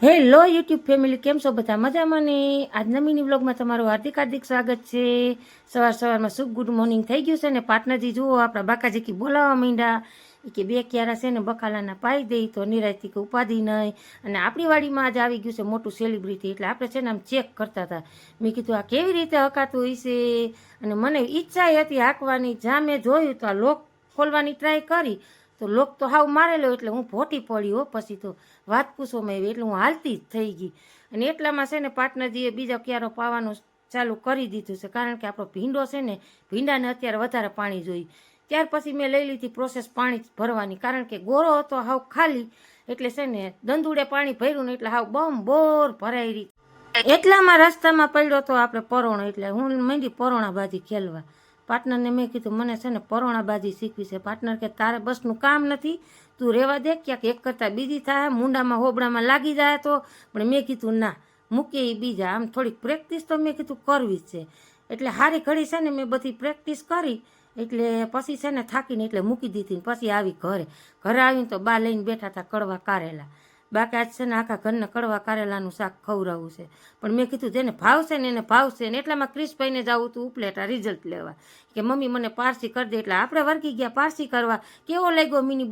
Hello YouTube family, કેમ છો બધા? મજામાં ને? આજના મિની વ્લોગમાં તમારું હાર્દિક હાર્દિક સ્વાગત છે. સવારમાં શુભ ગુડ મોર્નિંગ થઈ ગયું છે ને પાર્ટનરજી જુઓ આપણા બાકાજી કી બોલાવવા માંડ્યા કે બે ક્યારા છે ને બકાલાના પાઈ દઈ તો નિરાયથી કે ઉપાધિ નહીં. અને આપણી વાડીમાં આજ આવી ગયું છે મોટું સેલિબ્રિટી, એટલે આપણે છે ને આમ ચેક કરતા હતા. મેં કીધું આ કેવી રીતે હકાતું હશે, અને મને ઈચ્છા હતી હાંકવાની. જ્યાં મેં જોયું તો આ લોક ખોલવાની ટ્રાય કરી તો લોક તો હાવ મારેલો, એટલે હું ભોટી પડી હો. પછી તો વાત પૂછો મેં, એટલે હું હાલતી જ થઈ ગઈ. અને એટલામાં છે ને પાર્ટનરજીએ બીજો ક્યારો પાવાનું ચાલુ કરી દીધું છે, કારણ કે આપણો ભીંડો છે ને, ભીંડાને અત્યારે વધારે પાણી જોઈએ. ત્યાર પછી મેં લઈ લીધી પ્રોસેસ પાણી ભરવાની, કારણ કે ગોરો હતો હાવ ખાલી, એટલે છે ને દંદુડે પાણી ભર્યું ને એટલે હાવ બમ બોર ભરાઈ રહી. એટલામાં રસ્તામાં પડ્યો તો આપણે પરોણો, એટલે હું માંડી પરોણાબાજી ખેલવા. પાર્ટનરને મેં કીધું મને છે ને પરોણાબાજી શીખવી છે. પાર્ટનર કે તારે બસનું કામ નથી, તું રહેવા દે, ક્યાંક એક કરતાં બીજી થાય, મુંડામાં હોબળામાં લાગી જાય તો. પણ મેં કીધું ના, મૂકે એ બીજા, આમ થોડીક પ્રેક્ટિસ તો મેં કીધું કરવી જ છે. એટલે હારી ઘડી છે ને મેં બધી પ્રેક્ટિસ કરી, એટલે પછી છે ને થાકીને એટલે મૂકી દીધી. પછી આવી ઘરે આવીને તો બા લઈને બેઠા હતા કડવા કારેલા. બાકી આજ છે ને આખા ઘરને કડવા કારેલાનું શાક ખવડાવવું છે. પણ મેં કીધું જેને ભાવશે ને એને ભાવશે ને. એટલામાં ક્રિશભાઈને જવું હતું ઉપલેટા રિઝલ્ટ લેવા, કે મમ્મી મને પારસી કરી દે. એટલે આપણે વર્ગી ગયા પારસી કરવા. કેવો લાગ્યો મિની બ્લોગ?